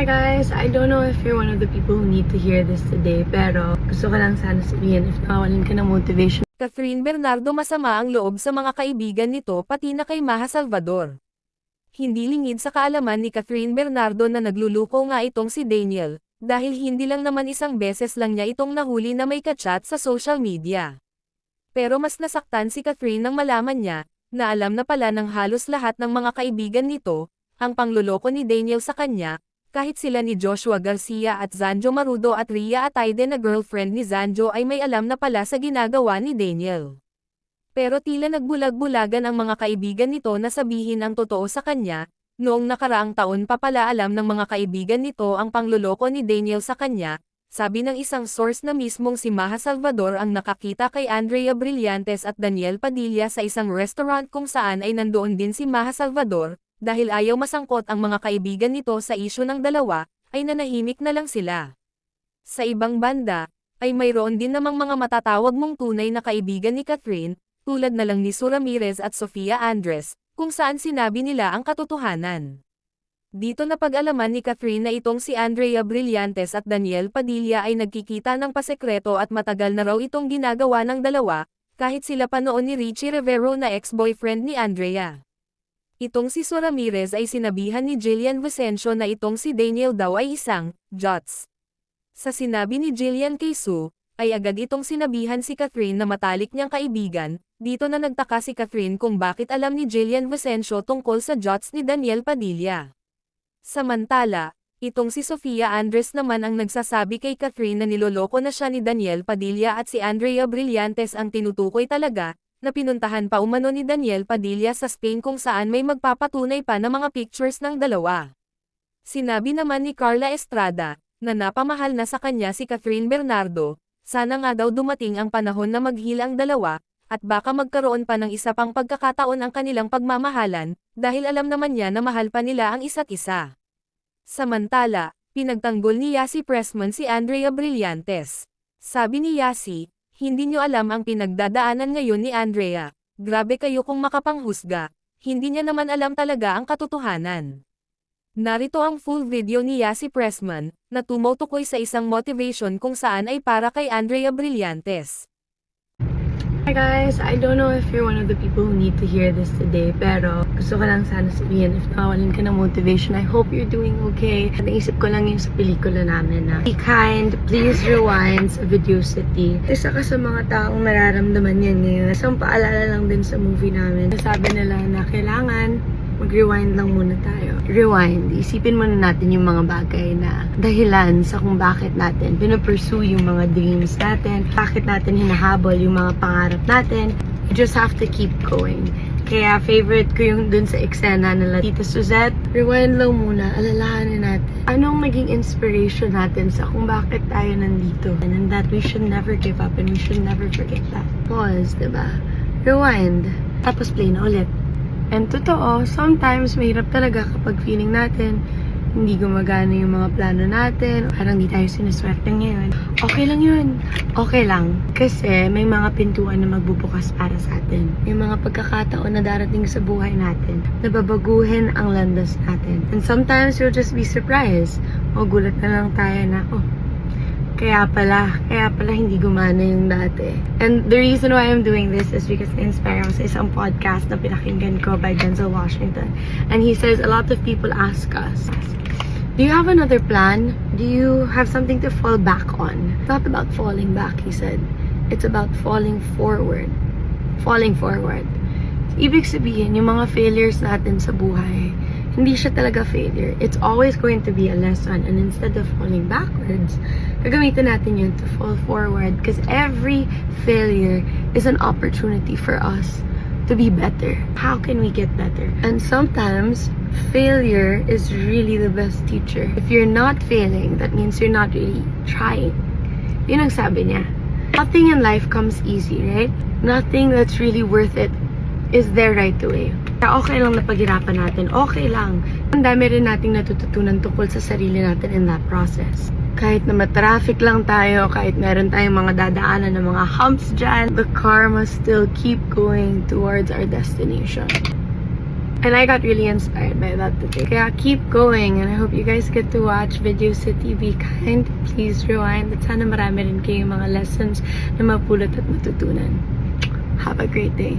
Hi guys, I don't know if you're one of the people who need to hear this today, pero gusto ko lang sana sabihin if nawalan ka ng motivation. Catherine Bernardo masama ang loob sa mga kaibigan nito pati na kay Maha Salvador. Hindi lingid sa kaalaman ni Catherine Bernardo na nagluluko nga itong si Daniel, dahil hindi lang naman isang beses lang niya itong nahuli na may kachat sa social media. Pero mas nasaktan si Catherine nang malaman niya, na alam na pala ng halos lahat ng mga kaibigan nito, ang pangluloko ni Daniel sa kanya, kahit sila ni Joshua Garcia at Zanjo Marudo at Rhea Atayde na girlfriend ni Zanjo ay may alam na pala sa ginagawa ni Daniel. Pero tila nagbulag-bulagan ang mga kaibigan nito na sabihin ang totoo sa kanya, noong nakaraang taon pa pala alam ng mga kaibigan nito ang pangluloko ni Daniel sa kanya, sabi ng isang source na mismong si Maha Salvador ang nakakita kay Andrea Brillantes at Daniel Padilla sa isang restaurant kung saan ay nandoon din si Maha Salvador, dahil ayaw masangkot ang mga kaibigan nito sa isyu ng dalawa, ay nanahimik na lang sila. Sa ibang banda, ay mayroon din namang mga matatawag mong tunay na kaibigan ni Catherine, tulad na lang ni Sue Ramirez at Sofia Andres, kung saan sinabi nila ang katotohanan. Dito napag-alaman ni Catherine na itong si Andrea Brillantes at Daniel Padilla ay nagkikita ng pasekreto at matagal na raw itong ginagawa ng dalawa, kahit sila pa noon ni Richie Rivero na ex-boyfriend ni Andrea. Itong si Sue Ramirez ay sinabihan ni Jillian Vicencio na itong si Daniel daw ay isang Jots. Sa sinabi ni Jillian kay Sue, ay agad itong sinabihan si Catherine na matalik niyang kaibigan. Dito na nagtaka si Catherine kung bakit alam ni Jillian Vicencio tungkol sa Jots ni Daniel Padilla. Samantala, itong si Sofia Andres naman ang nagsasabi kay Catherine na niloloko na siya ni Daniel Padilla at si Andrea Brillantes ang tinutukoy talaga, na pinuntahan pa umano ni Daniel Padilla sa Spain kung saan may magpapatunay pa ng mga pictures ng dalawa. Sinabi naman ni Carla Estrada, na napamahal na sa kanya si Catherine Bernardo, sana nga daw dumating ang panahon na maghil ang dalawa, at baka magkaroon pa ng isa pang pagkakataon ang kanilang pagmamahalan, dahil alam naman niya na mahal pa nila ang isa't isa. Samantala, pinagtanggol ni Yasi Pressman si Andrea Brillantes. Sabi ni Yasi, hindi nyo alam ang pinagdadaanan ngayon ni Andrea, grabe kayo kung makapanghusga, hindi niya naman alam talaga ang katotohanan. Narito ang full video ni Yasi Pressman, na tumutukoy sa isang motivation kung saan ay para kay Andrea Brillantes. Hi guys, I don't know if you're one of the people who need to hear this today, pero gusto ko lang sana sabihin if nawalan ka ng motivation, I hope you're doing okay. Naisip ko lang yung sa pelikula namin na Be Kind, Please Rewind sa Video City. Isa ka sa mga taong nararamdaman yan ngayon. Isang paalala lang din sa movie namin. Sabi nila na kailangan mag-rewind lang muna tayo. Rewind. Isipin muna natin yung mga bagay na dahilan sa kung bakit natin pinupursue yung mga dreams natin, bakit natin hinahabol yung mga pangarap natin. You just have to keep going. Kaya favorite ko yung dun sa eksena nila Tita Suzette. Rewind lang muna, alalahanin natin anong naging inspiration natin sa kung bakit tayo nandito. And that we should never give up and we should never forget that. Pause, diba? Rewind. Tapos play na ulit. And totoo, sometimes mahirap talaga kapag feeling natin hindi gumagana yung mga plano natin, parang di tayo sinuswerte ngayon. Okay lang yun. Okay lang. Kasi may mga pintuan na magbubukas para sa atin. May mga pagkakataon na darating sa buhay natin na babaguhin ang landas natin. And sometimes you'll just be surprised. O gulat na lang tayo na, oh, kaya pala hindi gumana yung dati. And the reason why I'm doing this is because na-inspire ako sa isang podcast na pinakinggan ko by Denzel Washington. And he says, a lot of people ask us, do you have another plan? Do you have something to fall back on? It's not about falling back, he said. It's about falling forward. Falling forward. Ibig sabihin, yung mga failures natin sa buhay, hindi siya talaga failure. It's always going to be a lesson. And instead of falling backwards, gagamitin natin yun to fall forward. Because every failure is an opportunity for us to be better. How can we get better? And sometimes, failure is really the best teacher. If you're not failing, that means you're not really trying. Yun ang sabi niya. Nothing in life comes easy, right? Nothing that's really worth it is there right away. Okay lang na paghirapan natin. Okay lang. Ang dami rin nating natututunan tungkol sa sarili natin in that process. Kahit na matraffic lang tayo, kahit meron tayong mga dadaanan ng mga humps dyan, the car must still keep going towards our destination. And I got really inspired by that today. Kaya keep going, and I hope you guys get to watch Video City. Be kind, please rewind. At sana marami rin kayong mga lessons na mapulot at matutunan. Have a great day.